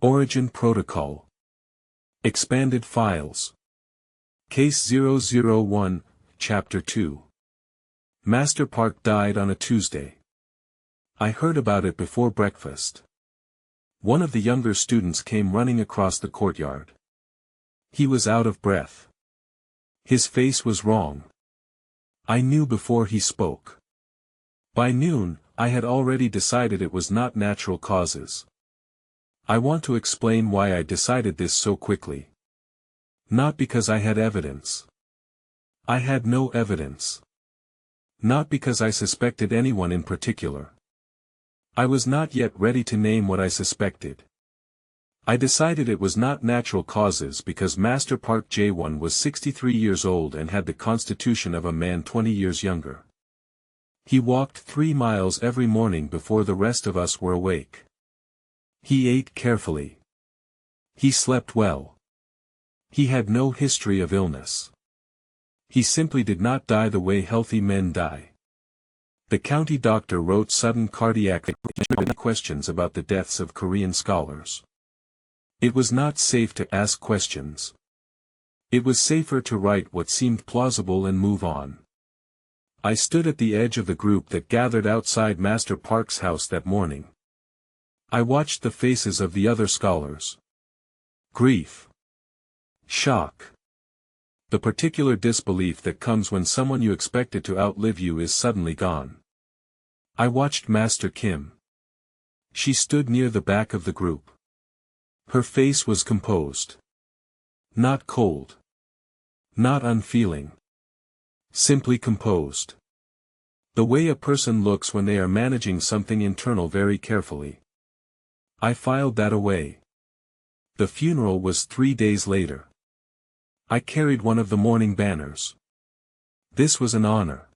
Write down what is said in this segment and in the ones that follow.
Origin Protocol. Expanded Files. Case 001, Chapter 2. Master Park died on a Tuesday. I heard about it before breakfast. One of the younger students came running across the courtyard. He was out of breath. His face was wrong. I knew before he spoke. By noon, I had already decided it was not natural causes. I want to explain why I decided this so quickly. Not because I had evidence. I had no evidence. Not because I suspected anyone in particular. I was not yet ready to name what I suspected. I decided it was not natural causes because Master Park J1 was 63 years old and had the constitution of a man 20 years younger. He walked 3 miles every morning before the rest of us were awake. He ate carefully. He slept well. He had no history of illness. He simply did not die the way healthy men die. The county doctor wrote sudden cardiac questions about the deaths of Korean scholars. It was not safe to ask questions. It was safer to write what seemed plausible and move on. I stood at the edge of the group that gathered outside Master Park's house that morning. I watched the faces of the other scholars. Grief. Shock. The particular disbelief that comes when someone you expected to outlive you is suddenly gone. I watched Master Kim. She stood near the back of the group. Her face was composed. Not cold. Not unfeeling. Simply composed. The way a person looks when they are managing something internal very carefully. I filed that away. The funeral was 3 days later. I carried one of the mourning banners. This was an honor.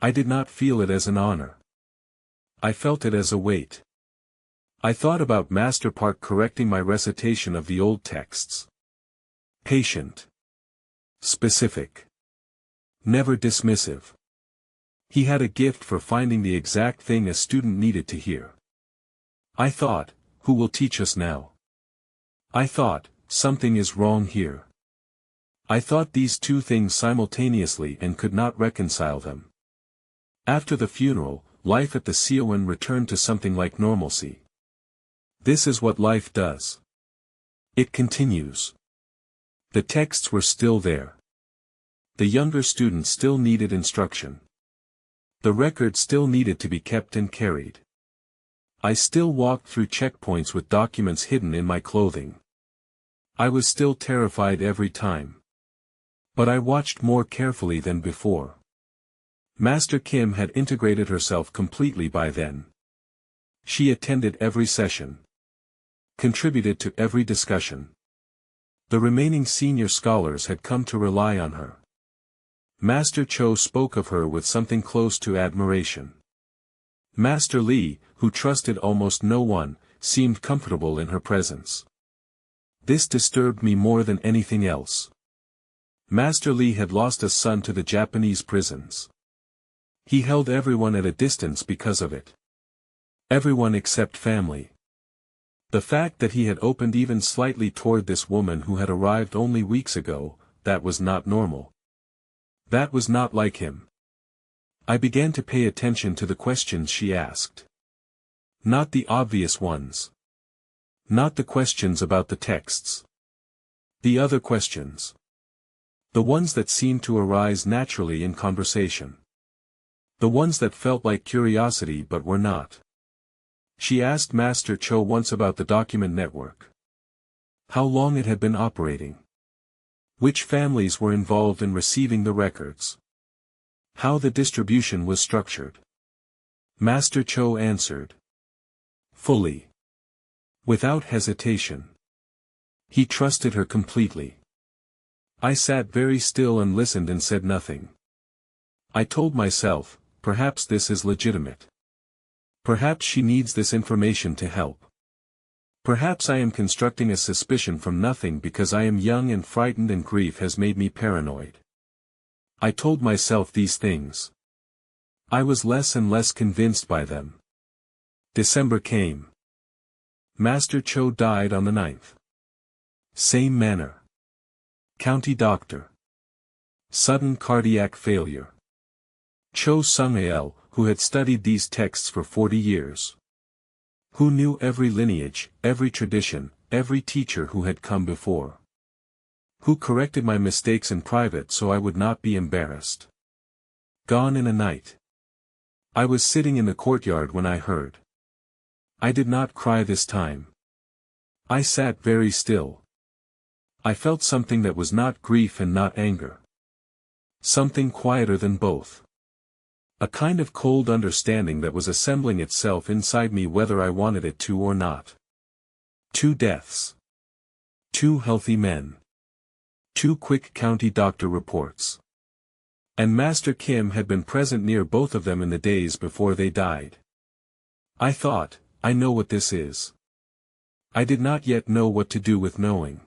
I did not feel it as an honor. I felt it as a weight. I thought about Master Park correcting my recitation of the old texts. Patient. Specific. Never dismissive. He had a gift for finding the exact thing a student needed to hear. I thought, who will teach us now? I thought, something is wrong here. I thought these two things simultaneously and could not reconcile them. After the funeral, life at the seowon returned to something like normalcy. This is what life does. It continues. The texts were still there. The younger students still needed instruction. The record still needed to be kept and carried. I still walked through checkpoints with documents hidden in my clothing. I was still terrified every time. But I watched more carefully than before. Master Kim had integrated herself completely by then. She attended every session. Contributed to every discussion. The remaining senior scholars had come to rely on her. Master Cho spoke of her with something close to admiration. Master Lee, who trusted almost no one, seemed comfortable in her presence. This disturbed me more than anything else. Master Lee had lost a son to the Japanese prisons. He held everyone at a distance because of it. Everyone except family. The fact that he had opened even slightly toward this woman who had arrived only weeks ago, that was not normal. That was not like him. I began to pay attention to the questions she asked. Not the obvious ones. Not the questions about the texts. The other questions. The ones that seemed to arise naturally in conversation. The ones that felt like curiosity but were not. She asked Master Cho once about the document network. How long it had been operating. Which families were involved in receiving the records. How the distribution was structured. Master Cho answered. Fully. Without hesitation. He trusted her completely. I sat very still and listened and said nothing. I told myself, perhaps this is legitimate. Perhaps she needs this information to help. Perhaps I am constructing a suspicion from nothing because I am young and frightened and grief has made me paranoid. I told myself these things. I was less and less convinced by them. December came. Master Cho died on the 9th. Same manner. County doctor. Sudden cardiac failure. Cho Sung-il, who had studied these texts for 40 years. Who knew every lineage, every tradition, every teacher who had come before. Who corrected my mistakes in private so I would not be embarrassed. Gone in a night. I was sitting in the courtyard when I heard. I did not cry this time. I sat very still. I felt something that was not grief and not anger. Something quieter than both. A kind of cold understanding that was assembling itself inside me whether I wanted it to or not. 2 deaths. 2 healthy men. 2 quick county doctor reports. And Master Kim had been present near both of them in the days before they died. I thought, I know what this is. I did not yet know what to do with knowing.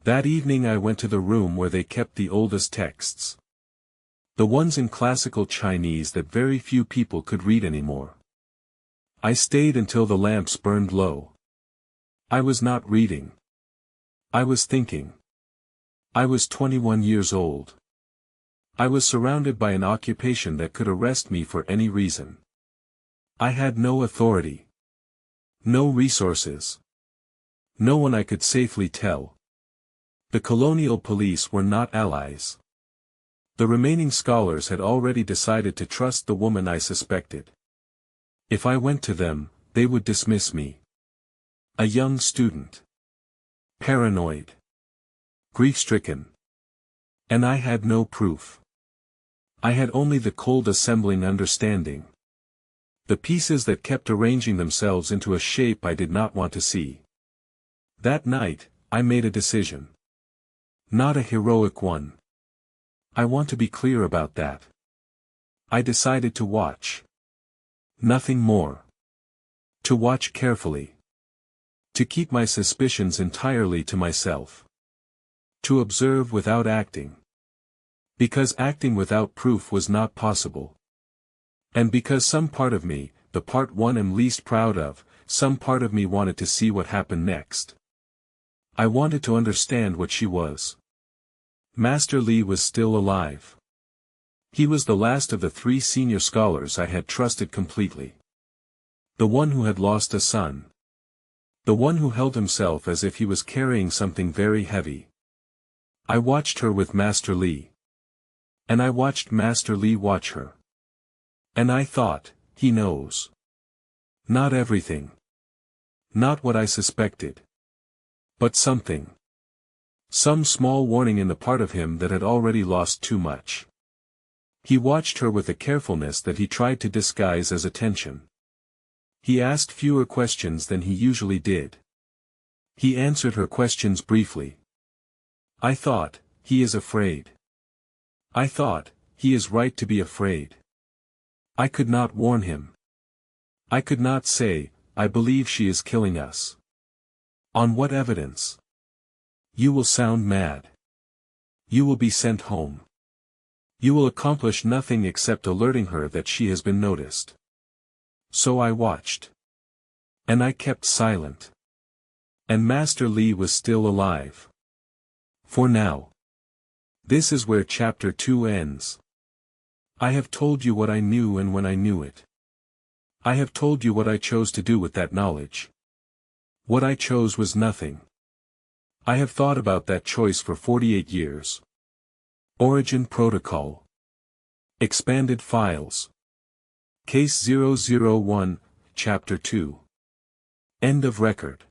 That evening I went to the room where they kept the oldest texts. The ones in classical Chinese that very few people could read anymore. I stayed until the lamps burned low. I was not reading. I was thinking. I was 21 years old. I was surrounded by an occupation that could arrest me for any reason. I had no authority. No resources. No one I could safely tell. The colonial police were not allies. The remaining scholars had already decided to trust the woman I suspected. If I went to them, they would dismiss me. A young student. Paranoid. Grief-stricken. And I had no proof. I had only the cold assembling understanding. The pieces that kept arranging themselves into a shape I did not want to see. That night, I made a decision. Not a heroic one. I want to be clear about that. I decided to watch. Nothing more. To watch carefully. To keep my suspicions entirely to myself. To observe without acting. Because acting without proof was not possible. And because some part of me, the part one am least proud of, some part of me wanted to see what happened next. I wanted to understand what she was. Master Li was still alive. He was the last of the 3 senior scholars I had trusted completely. The one who had lost a son. The one who held himself as if he was carrying something very heavy. I watched her with Master Li. And I watched Master Li watch her. And I thought, he knows. Not everything. Not what I suspected. But something. Some small warning in the part of him that had already lost too much. He watched her with a carefulness that he tried to disguise as attention. He asked fewer questions than he usually did. He answered her questions briefly. I thought, he is afraid. I thought, he is right to be afraid. I could not warn him. I could not say, I believe she is killing us. On what evidence? You will sound mad. You will be sent home. You will accomplish nothing except alerting her that she has been noticed. So I watched. And I kept silent. And Master Li was still alive. For now. This is where chapter 2 ends. I have told you what I knew and when I knew it. I have told you what I chose to do with that knowledge. What I chose was nothing. I have thought about that choice for 48 years. Origin Protocol. Expanded Files. Case 001, Chapter 2. End of record.